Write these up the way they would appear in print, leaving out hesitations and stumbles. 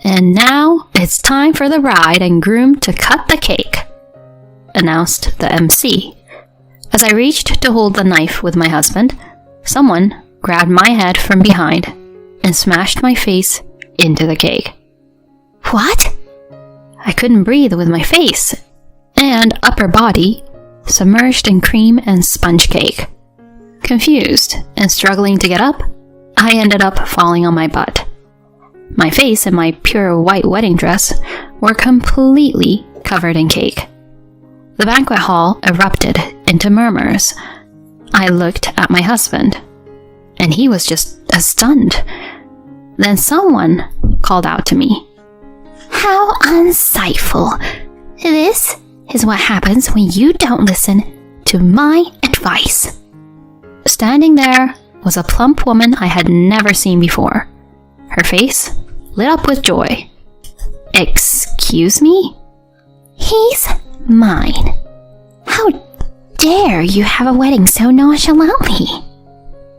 "And now it's time for the bride and groom to cut the cake," announced the MC. As I reached to hold the knife with my husband, someone grabbed my head from behind and smashed my face into the cake. "What?" I couldn't breathe with my face and upper body submerged in cream and sponge cake. Confused and struggling to get up, I ended up falling on my butt. My face and my pure white wedding dress were completely covered in cake. The banquet hall erupted into murmurs. I looked at my husband, and he was just as stunned. Then someone called out to me, "How unsightful! This is what happens when you don't listen to my advice." Standing there was a plump woman I had never seen before. Her face lit up with joy. "Excuse me? He's mine. How dare you have a wedding so nonchalantly?"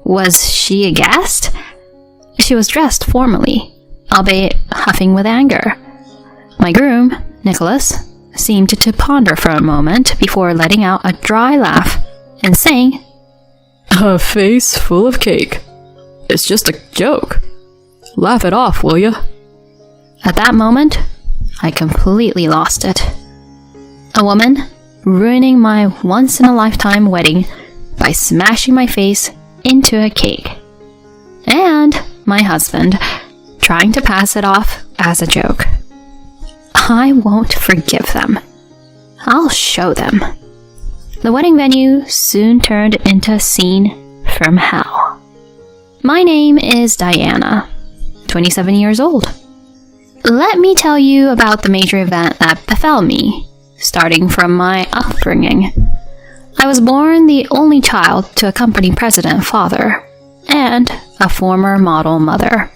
Was she a guest? She was dressed formally, albeit huffing with anger. My groom, Nicholas, seemed to ponder for a moment before letting out a dry laugh and saying, "A face full of cake. It's just a joke. Laugh it off, will ya?" At that moment, I completely lost it. A woman ruining my once-in-a-lifetime wedding by smashing my face into a cake. And my husband trying to pass it off as a joke. I won't forgive them. I'll show them. The wedding venue soon turned into a scene from hell. My name is Diana, 27 years old. Let me tell you about the major event that befell me, starting from my upbringing. I was born the only child to a company president father and a former model mother.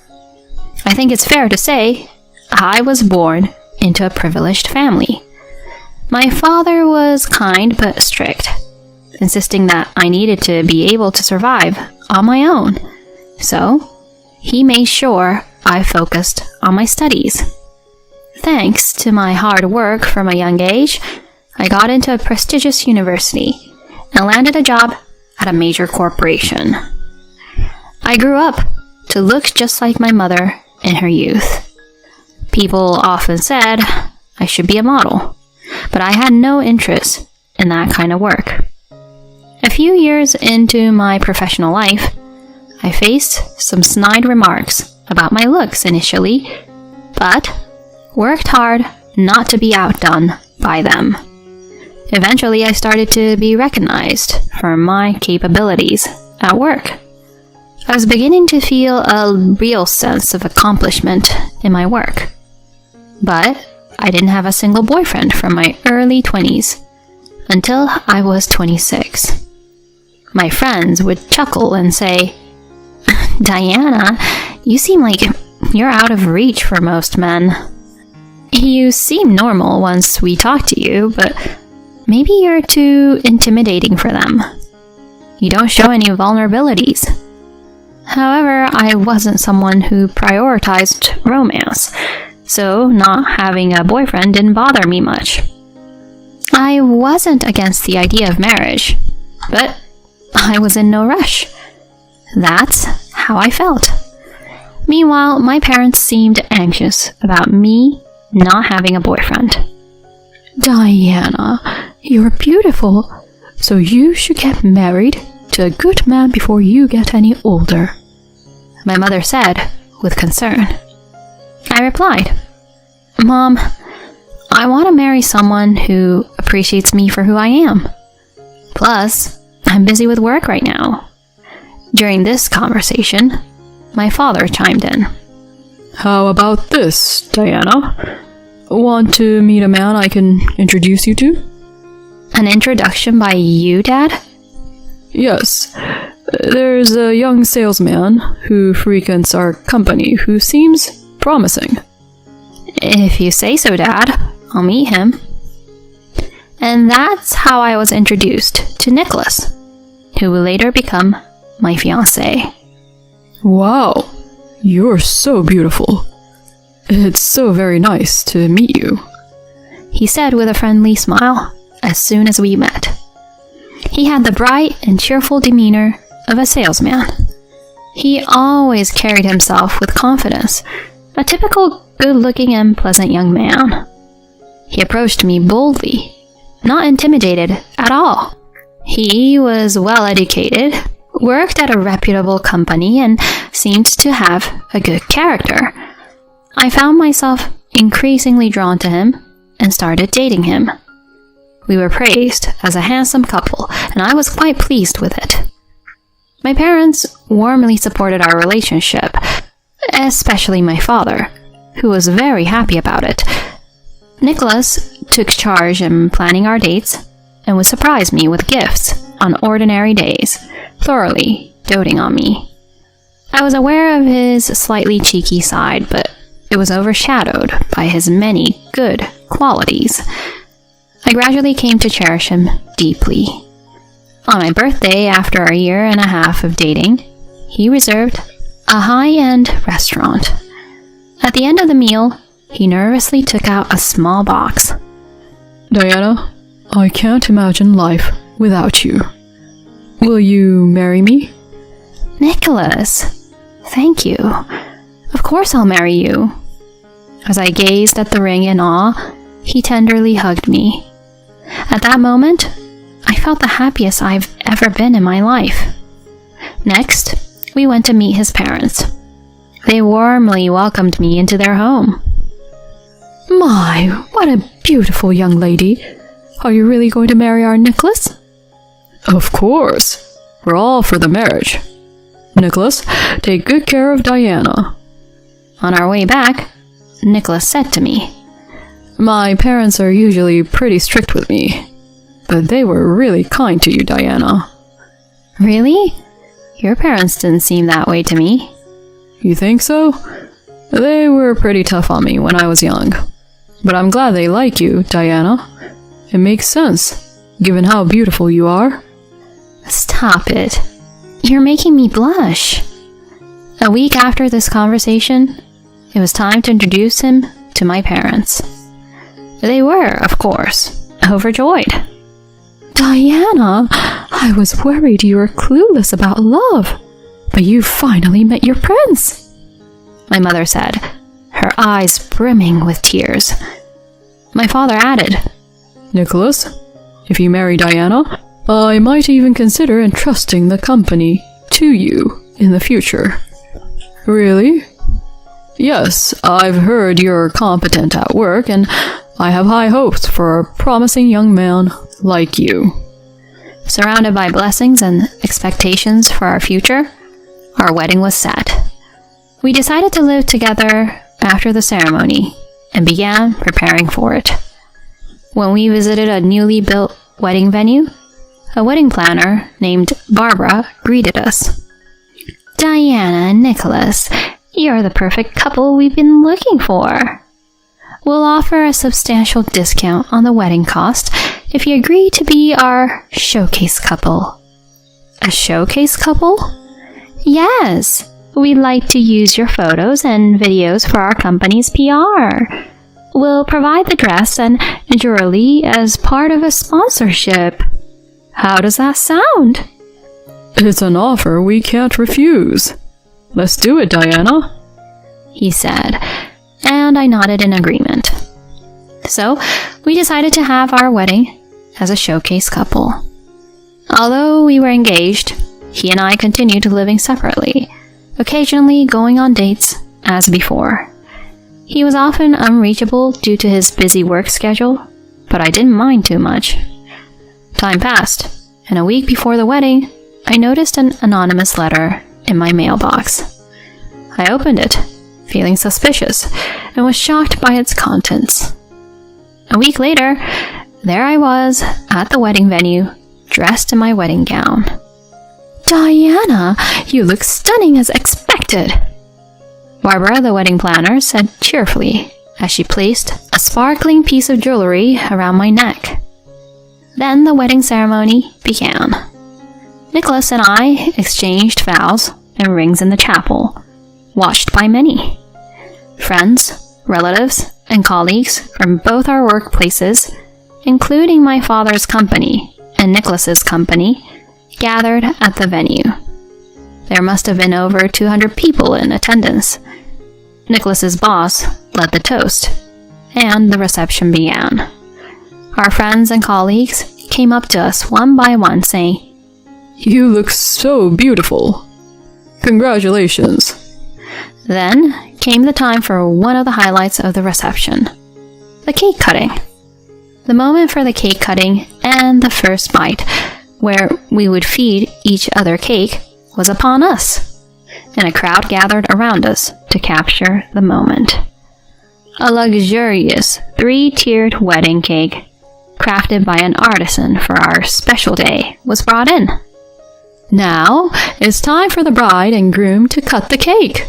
I think it's fair to say I was born into a privileged family. My father was kind but strict, insisting that I needed to be able to survive on my own. So, he made sure I focused on my studies. Thanks to my hard work from a young age, I got into a prestigious university and landed a job at a major corporation. I grew up to look just like my mother in her youth. People often said I should be a model, but I had no interest in that kind of work. A few years into my professional life, I faced some snide remarks about my looks initially, but worked hard not to be outdone by them. Eventually, I started to be recognized for my capabilities at work. I was beginning to feel a real sense of accomplishment in my work. But I didn't have a single boyfriend from my early 20s until I was 26. My friends would chuckle and say, "Diana, you seem like you're out of reach for most men. You seem normal once we talk to you, but maybe you're too intimidating for them. You don't show any vulnerabilities." However, I wasn't someone who prioritized romance, so not having a boyfriend didn't bother me much. I wasn't against the idea of marriage, but I was in no rush. That's how I felt. Meanwhile, my parents seemed anxious about me not having a boyfriend. "Diana, you're beautiful, so you should get married to a good man before you get any older," my mother said with concern. I replied, "Mom, I want to marry someone who appreciates me for who I am. Plus, I'm busy with work right now." During this conversation, my father chimed in. "How about this, Diana? Want to meet a man I can introduce you to?" "An introduction by you, Dad?" "Yes. There's a young salesman who frequents our company who seems promising." "If you say so, Dad, I'll meet him." And that's how I was introduced to Nicholas, who will later become my fiancé. "Wow, you're so beautiful. It's so very nice to meet you, he said with a friendly smile as soon as we met. He had the bright and cheerful demeanor of a salesman. He always carried himself with confidence, a typical good-looking and pleasant young man. He approached me boldly, not intimidated at all. He was well educated, worked at a reputable company, and seemed to have a good character. I found myself increasingly drawn to him and started dating him. We were praised as a handsome couple, and I was quite pleased with it. My parents warmly supported our relationship, especially my father, who was very happy about it. Nicholas took charge in planning our dates and would surprise me with gifts on ordinary days, thoroughly doting on me. I was aware of his slightly cheeky side, but it was overshadowed by his many good qualities. I gradually came to cherish him deeply. On my birthday, after a year and a half of dating, he reserved a high-end restaurant. At the end of the meal, he nervously took out a small box. Diana, I can't imagine life without you. Will you marry me? Nicholas, thank you. Of course I'll marry you. As I gazed at the ring in awe, he tenderly hugged me. At that moment, I felt the happiest I've ever been in my life. Next, we went to meet his parents. They warmly welcomed me into their home. My, what a beautiful young lady. Are you really going to marry our Nicholas? Of course. We're all for the marriage. Nicholas, take good care of Diana. On our way back, Nicholas said to me, My parents are usually pretty strict with me, but they were really kind to you, Diana. Really? Your parents didn't seem that way to me. You think so? They were pretty tough on me when I was young. But I'm glad they like you, Diana. It makes sense, given how beautiful you are. Stop it. You're making me blush. A week after this conversation, it was time to introduce him to my parents. They were, of course, overjoyed. Diana, I was worried you were clueless about love, but you finally met your prince, my mother said, her eyes brimming with tears. My father added, Nicholas, if you marry Diana, I might even consider entrusting the company to you in the future. Really? Yes, I've heard you're competent at work, and I have high hopes for a promising young man like you. Surrounded by blessings and expectations for our future, our wedding was set. We decided to live together after the ceremony and began preparing for it. When we visited a newly built wedding venue, a wedding planner named Barbara greeted us. Diana and Nicholas, you're the perfect couple we've been looking for. We'll offer a substantial discount on the wedding cost if you agree to be our showcase couple. A showcase couple? Yes, we'd like to use your photos and videos for our company's PR. We'll provide the dress and jewelry as part of a sponsorship. How does that sound? It's an offer we can't refuse. Let's do it, Diana, he said, and I nodded in agreement. So, we decided to have our wedding as a showcase couple. Although we were engaged, he and I continued living separately, occasionally going on dates as before. He was often unreachable due to his busy work schedule, but I didn't mind too much. Time passed, and a week before the wedding, I noticed an anonymous letter in my mailbox. I opened it, feeling suspicious, and was shocked by its contents. A week later, there I was at the wedding venue, dressed in my wedding gown. Diana, you look stunning as expected, Barbara, the wedding planner, said cheerfully as she placed a sparkling piece of jewelry around my neck. Then the wedding ceremony began. Nicholas and I exchanged vows and rings in the chapel, watched by many. Friends, relatives, and colleagues from both our workplaces, including my father's company and Nicholas's company, gathered at the venue. There must have been over 200 people in attendance. Nicholas's boss led the toast, and the reception began. Our friends and colleagues came up to us one by one saying, "You look so beautiful. Congratulations." Then came the time for one of the highlights of the reception, the cake cutting. The moment for the cake cutting and the first bite, where we would feed each other cake, was upon us, and a crowd gathered around us to capture the moment. A luxurious 3-tiered wedding cake, crafted by an artisan for our special day, was brought in. "Now it's time for the bride and groom to cut the cake,"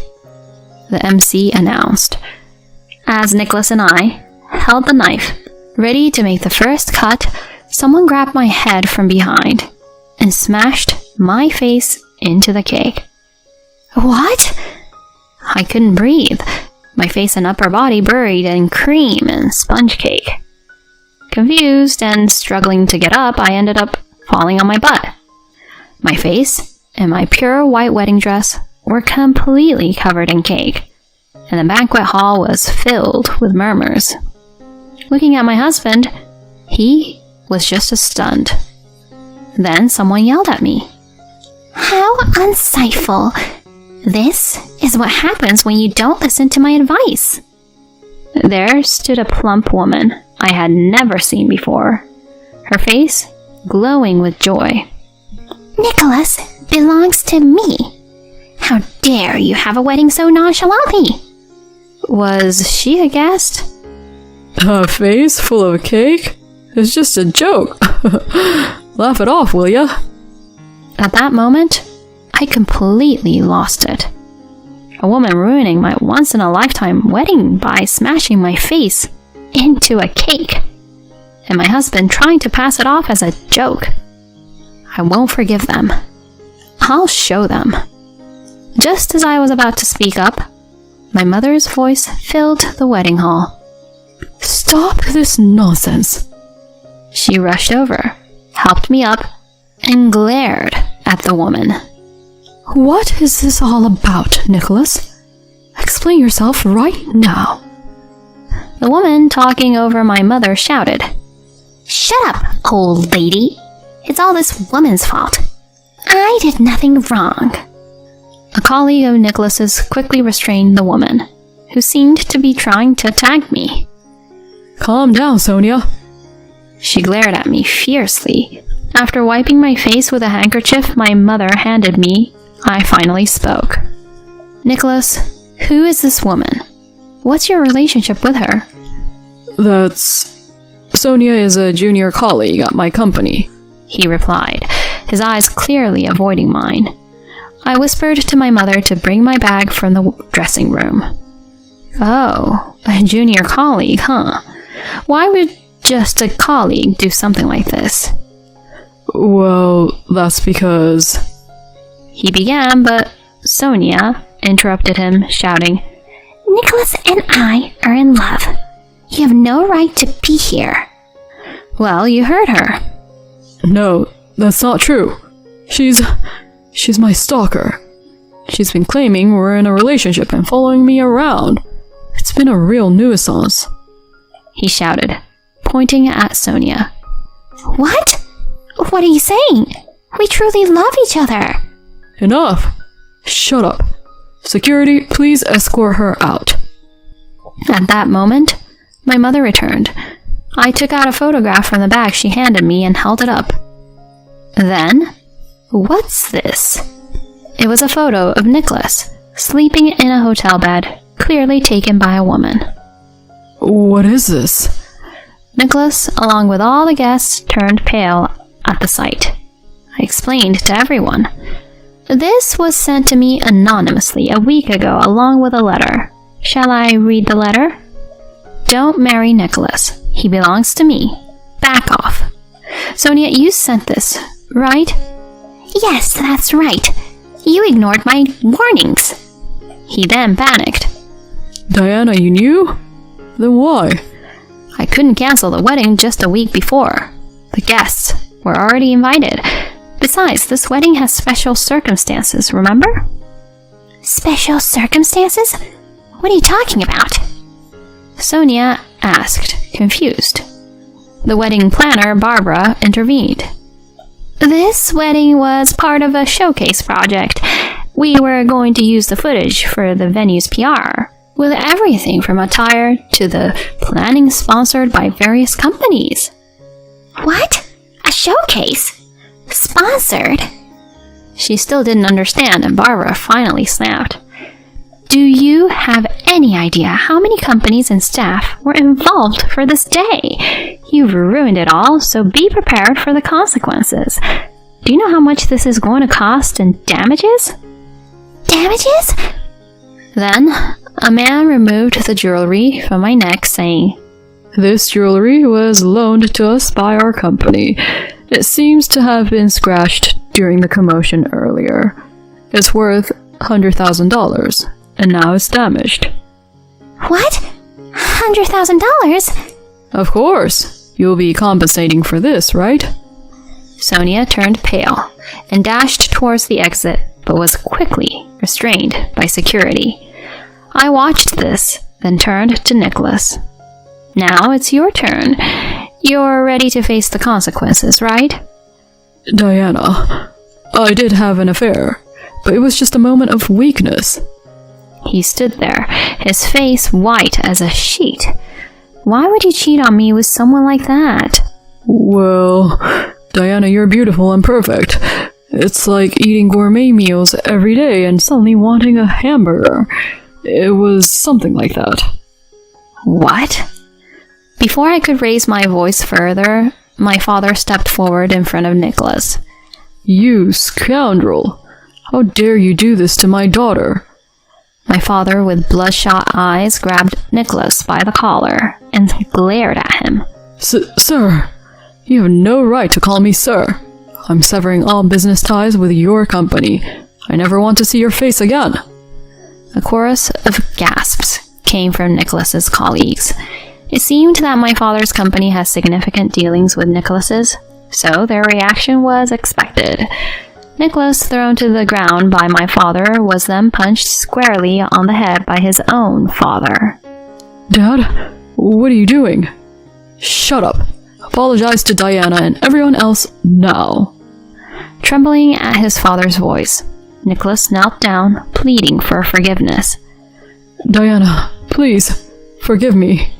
the MC announced, as Nicholas and I held the knife, ready to make the first cut. Someone grabbed my head from behind and smashed my face into the cake. What? I couldn't breathe, my face and upper body buried in cream and sponge cake. Confused and struggling to get up, I ended up falling on my butt. My face and my pure white wedding dress were completely covered in cake, and the banquet hall was filled with murmurs. Looking at my husband, he was just as stunned. Then someone yelled at me. "How unsightful! This is what happens when you don't listen to my advice." There stood a plump woman I had never seen before, her face glowing with joy. "Nicholas belongs to me. How dare you have a wedding so nonchalantly?" Was she a guest? "A face full of cake? It's just a joke. Laugh it off, will ya?" At that moment, I completely lost it. A woman ruining my once-in-a-lifetime wedding by smashing my face into a cake, and my husband trying to pass it off as a joke. I won't forgive them. I'll show them. Just as I was about to speak up, my mother's voice filled the wedding hall. "Stop this nonsense." She rushed over, helped me up, and glared at the woman. "What is this all about, Nicholas? Explain yourself right now." The woman talking over my mother shouted, "Shut up, old lady. It's all this woman's fault. I did nothing wrong." A colleague of Nicholas's quickly restrained the woman, who seemed to be trying to attack me. "Calm down, Sonia." She glared at me fiercely. After wiping my face with a handkerchief my mother handed me, I finally spoke. "Nicholas, who is this woman? What's your relationship with her?" Sonia is a junior colleague at my company," he replied, his eyes clearly avoiding mine. I whispered to my mother to bring my bag from the dressing room. "Oh, a junior colleague, huh? Why would just a colleague do something like this?" "Well, that's because..." he began, but Sonia interrupted him, shouting, "Nicholas and I are in love. You have no right to be here." "Well, you heard her." "No, that's not true. She's my stalker. She's been claiming we're in a relationship and following me around. It's been a real nuisance," he shouted, pointing at Sonia. "What? What are you saying? We truly love each other." "Enough! Shut up. Security, please escort her out." At that moment, my mother returned. I took out a photograph from the bag she handed me and held it up. Then, what's this? It was a photo of Nicholas, sleeping in a hotel bed, clearly taken by a woman. "What is this?" Nicholas, along with all the guests, turned pale at the sight. I explained to everyone. "This was sent to me anonymously a week ago along with a letter. Shall I read the letter? Don't marry Nicholas. He belongs to me. Back off. Sonia, you sent this, right?" "Yes, that's right. You ignored my warnings." He then panicked. "Diana, you knew?" Then why? I couldn't cancel the wedding just a week before. The guests were already invited. Besides, this wedding has special circumstances, remember? Special circumstances? What are you talking about? Sonia asked, confused. The wedding planner, Barbara, intervened. This wedding was part of a showcase project. We were going to use the footage for the venue's PR, with everything from attire to the planning sponsored by various companies. What? A showcase? Sponsored? She still didn't understand, and Barbara finally snapped. Do you have any idea how many companies and staff were involved for this day? You've ruined it all, so be prepared for the consequences. Do you know how much this is going to cost in damages? Damages? Then, a man removed the jewelry from my neck, saying, This jewelry was loaned to us by our company. It seems to have been scratched during the commotion earlier. It's worth $100,000, and now it's damaged. What? $100,000? Of course. You'll be compensating for this, right? Sonia turned pale and dashed towards the exit, but was quickly restrained by security. I watched this, then turned to Nicholas. Now it's your turn. You're ready to face the consequences, right? Diana, I did have an affair, but it was just a moment of weakness. He stood there, his face white as a sheet. Why would you cheat on me with someone like that? Well, Diana, you're beautiful and perfect. It's like eating gourmet meals every day and suddenly wanting a hamburger. It was something like that. What? Before I could raise my voice further, my father stepped forward in front of Nicholas. You scoundrel! How dare you do this to my daughter? My father, with bloodshot eyes, grabbed Nicholas by the collar and glared at him. Sir, you have no right to call me sir. I'm severing all business ties with your company. I never want to see your face again. A chorus of gasps came from Nicholas's colleagues. It seemed that my father's company has significant dealings with Nicholas's, so their reaction was expected. Nicholas, thrown to the ground by my father, was then punched squarely on the head by his own father. Dad, what are you doing? Shut up. Apologize to Diana and everyone else now. Trembling at his father's voice, Nicholas knelt down, pleading for forgiveness. Diana, please, forgive me.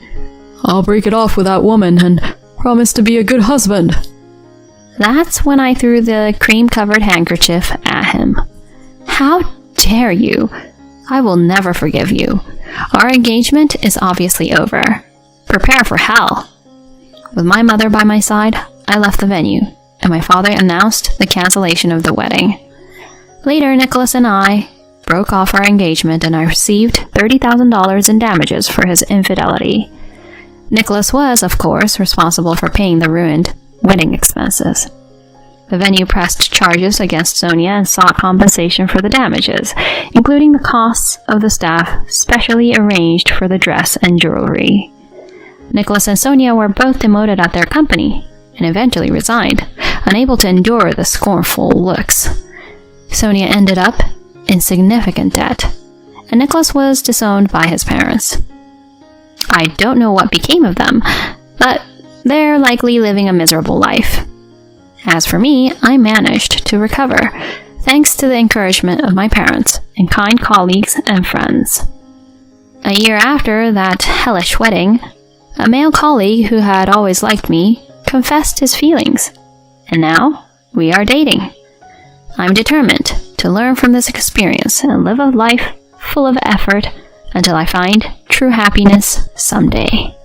I'll break it off with that woman and promise to be a good husband. That's when I threw the cream-covered handkerchief at him. How dare you? I will never forgive you. Our engagement is obviously over. Prepare for hell. With my mother by my side, I left the venue, and my father announced the cancellation of the wedding. Later, Nicholas and I broke off our engagement, and I received $30,000 in damages for his infidelity. Nicholas was, of course, responsible for paying the ruined wedding expenses. The venue pressed charges against Sonia and sought compensation for the damages, including the costs of the staff specially arranged for the dress and jewelry. Nicholas and Sonia were both demoted at their company and eventually resigned, unable to endure the scornful looks. Sonia ended up in significant debt, and Nicholas was disowned by his parents. I don't know what became of them, but they're likely living a miserable life. As for me, I managed to recover, thanks to the encouragement of my parents and kind colleagues and friends. A year after that hellish wedding, a male colleague who had always liked me confessed his feelings, and now we are dating. I'm determined to learn from this experience and live a life full of effort until I find true happiness someday.